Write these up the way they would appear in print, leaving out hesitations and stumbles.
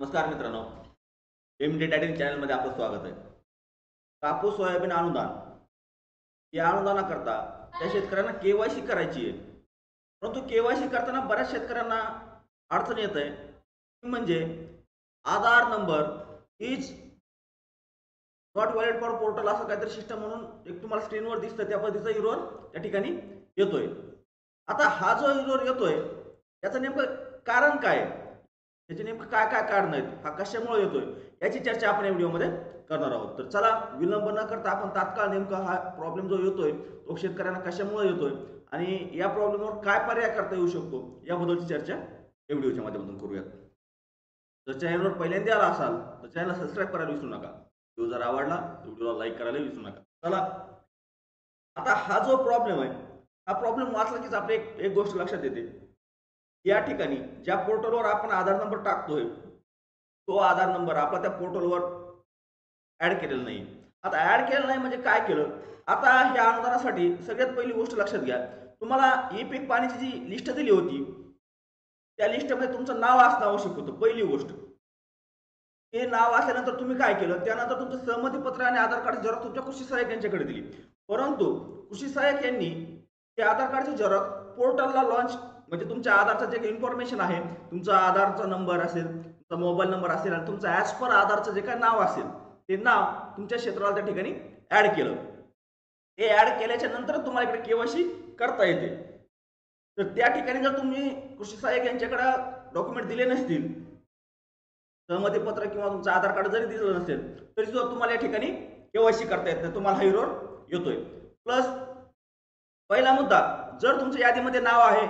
नमस्कार मित्रांनो, M D टायटिंग चॅनलमध्ये आपलं स्वागत आहे. कापूस सोयाबीन अनुदान या अनुदानाकरता त्या शेतकऱ्यांना केवायसी करायची आहे. परंतु केवायसी करताना बऱ्याच शेतकऱ्यांना अडचण येत आहे. म्हणजे Aadhaar number is not valid for portal असं काहीतरी सिस्टम म्हणून एक तुम्हाला स्क्रीनवर दिसतं, त्या पद्धतीचा एरर त्या ठिकाणी येतोय. आता हा जो एरर येतोय याचं नेमकं कारण काय आहे, त्याचे नेमकं काय काय कारण आहेत, हा कशामुळे येतोय, याची चर्चा आपण या व्हिडिओमध्ये करणार आहोत. तर चला विलंब न करता आपण तात्काळ नेमका हा प्रॉब्लेम जो येतोय तो शेतकऱ्यांना कशामुळे येतोय आणि या प्रॉब्लेमवर काय पर्याय करता येऊ शकतो याबद्दलची चर्चा या व्हिडिओच्या माध्यमातून करूयात. जर चॅनलवर पहिल्यांदा आला असाल तर चॅनल सबस्क्राईब करायला विसरू नका. व्हिडिओ जर आवडला तर व्हिडिओला लाईक करायला विसरू नका. चला, आता हा जो प्रॉब्लेम आहे, हा प्रॉब्लेम वाचला कीच आपली एक गोष्ट लक्षात येते. या ठिकाणी ज्या पोर्टलवर आपण आधार नंबर टाकतोय तो आधार नंबर आपला त्या पोर्टलवर ऍड केलेला नाही. आता ऍड केलेलं नाही म्हणजे काय केलं, आता ह्या अनुदानासाठी सगळ्यात पहिली गोष्ट लक्षात घ्या, तुम्हाला ई पीक पाण्याची जी लिस्ट दिली होती त्या लिस्टमध्ये तुमचं नाव असणं आवश्यक होतं. पहिली गोष्ट, हे नाव असल्यानंतर तुम्ही काय केलं, त्यानंतर तुमचं सहमतीपत्र आणि आधार कार्ड झेरॉक्स तुमच्या कृषी सहाय्यक यांच्याकडे दिली. परंतु कृषी सहाय्यक यांनी ते आधार कार्डचे झेरॉक्स पोर्टलला लॉन्च, म्हणजे तुमच्या आधारचं जे इन्फॉर्मेशन आहे, तुमचा आधारचा नंबर असेल, तुमचा मोबाईल नंबर असेल आणि तुमचं ॲज पर आधारचं जे काय नाव असेल ते नाव तुमच्या क्षेत्राला त्या ठिकाणी ऍड केलं. हे ऍड केल्याच्या नंतर तुम्हाला इकडे केवायसी करता येते. तर त्या ठिकाणी जर तुम्ही कृषी सहाय्यक यांच्याकडे डॉक्युमेंट दिले नसतील, सहमतीपत्र किंवा तुमचं आधार कार्ड जरी दिलं नसेल तरी सुद्धा तुम्हाला या ठिकाणी केवायसी करता येत नाही, तुम्हाला हा एरर येतोय. प्लस पहिला मुद्दा, जर तुमच्या यादीमध्ये नाव आहे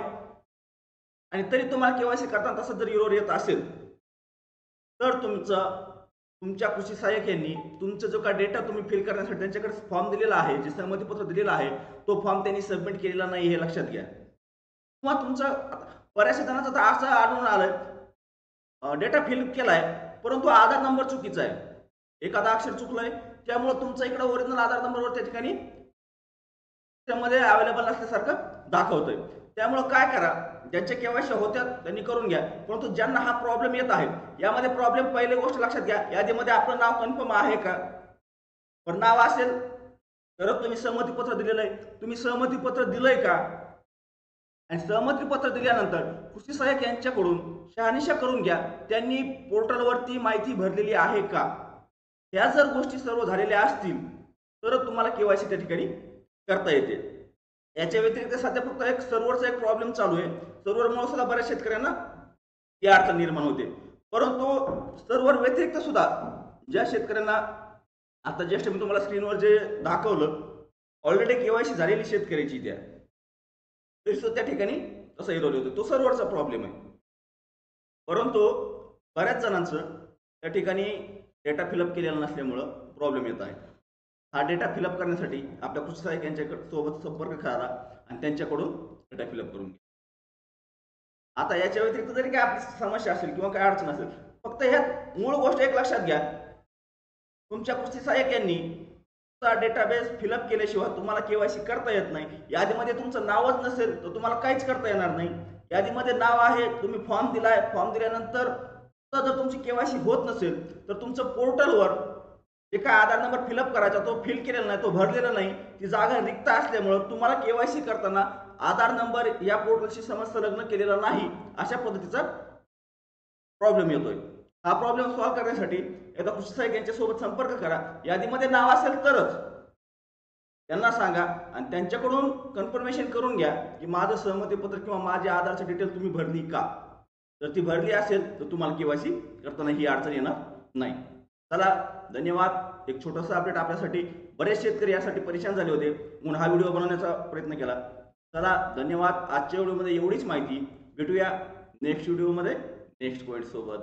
आणि तरी तुम्हाला केवायसी करताना तसं जर एरर येत असेल तर तुमच्या कृषी सहाय्यक यांनी तुमचा जो काय डेटा तुम्ही फिल करण्यासाठी त्यांच्याकडे फॉर्म दिलेला आहे, जे सहमतीपत्र दिलेलं आहे, तो फॉर्म त्यांनी सबमिट केलेला नाही हे लक्षात घ्या. किंवा तुमचं बऱ्याचशा जणांचं तर असं आढळून आलंय, डेटा फिल केलाय परंतु आधार नंबर चुकीचा आहे, एखादा अक्षर चुकलंय, त्यामुळे तुमचा इकडे ओरिजिनल आधार नंबरवर त्या ठिकाणी त्यामध्ये अवेलेबल नसल्यासारखं दाखवतोय. त्यामुळे काय करा, ज्यांच्या केवायसी होत्या त्यांनी करून घ्या. परंतु ज्यांना हा प्रॉब्लेम येत आहे, यामध्ये प्रॉब्लेम पहिली गोष्ट लक्षात घ्या, यादीमध्ये आपलं नाव कन्फर्म आहे का. पण नाव असेल तरच तुम्ही सहमतीपत्र दिलेलं आहे, तुम्ही सहमतीपत्र दिलंय का, आणि सहमतीपत्र दिल्यानंतर कृषी सहाय्यक यांच्याकडून शहानिशा करून घ्या, त्यांनी पोर्टलवरती माहिती भरलेली आहे का. ह्या जर गोष्टी सर्व झालेल्या असतील तर तुम्हाला केवायसी त्या ठिकाणी करता येते. याच्या व्यतिरिक्त सध्या फक्त एक सर्व्हरचा एक प्रॉब्लेम चालू आहे, सर्व्हरमुळे सुद्धा बऱ्याच शेतकऱ्यांना ही अडचण निर्माण होते. परंतु सर्व्हर व्यतिरिक्त सुद्धा ज्या शेतकऱ्यांना आता जस्ट मी तुम्हाला स्क्रीनवर जे दाखवलं, ऑलरेडी केवायसी झालेली शेतकऱ्याची द्या, तरी सुद्धा त्या ठिकाणी तसा एरर होतो, तो सर्व्हरचा प्रॉब्लेम आहे. परंतु बऱ्याच जणांचं त्या ठिकाणी डेटा फिलअप केलेला नसल्यामुळं प्रॉब्लेम येत आहे. हा डेटा फिलअप करण्यासाठी आपल्या कृषी सहाय्यक यांच्याकडे सोबत संपर्क करा आणि त्यांच्याकडून डेटा फिलअप करून घ्या. आता याच्या व्यतिरिक्त जरी काय आपली समस्या असेल किंवा काय अडचण असेल, फक्त ह्यात मूळ गोष्ट एक लक्षात घ्या, तुमच्या कृषी सहाय्यक यांनी डेटाबेस फिलअप केल्याशिवाय तुम्हाला केवायसी करता येत नाही. यादीमध्ये तुमचं नावच नसेल तर तुम्हाला काहीच करता येणार नाही. यादीमध्ये नाव आहे, तुम्ही फॉर्म दिलाय, फॉर्म दिल्यानंतर जर तुमची केवायसी होत नसेल तर तुमचं पोर्टलवर जे काय आधार नंबर फिलअप करायचा तो फिल केलेला नाही, तो भरलेला नाही, ती जागा रिक्त असल्यामुळे तुम्हाला केवायसी करताना आधार नंबर या पोर्टलशी संलग्न केलेला नाही, अशा पद्धतीचा प्रॉब्लेम येतोय. हा प्रॉब्लेम सॉल्व्ह करण्यासाठी एकदा कृषी सहाय्यक यांच्यासोबत संपर्क करा. यादीमध्ये नाव असेल तरच त्यांना सांगा आणि त्यांच्याकडून कन्फर्मेशन करून घ्या की माझं सहमतीपत्र किंवा माझे आधारची डिटेल तुम्ही भरली का. जर ती भरली असेल तर तुम्हाला केवायसी करताना ही अडचण येणार नाही. चला, धन्यवाद. एक छोटासा अपडेट आपल्यासाठी, बरेच शेतकरी यासाठी परेशान झाले होते म्हणून हा व्हिडिओ बनवण्याचा प्रयत्न केला. चला, धन्यवाद. आजच्या व्हिडिओमध्ये एवढीच माहिती. भेटूया नेक्स्ट व्हिडिओमध्ये नेक्स्ट पॉईंट सोबत.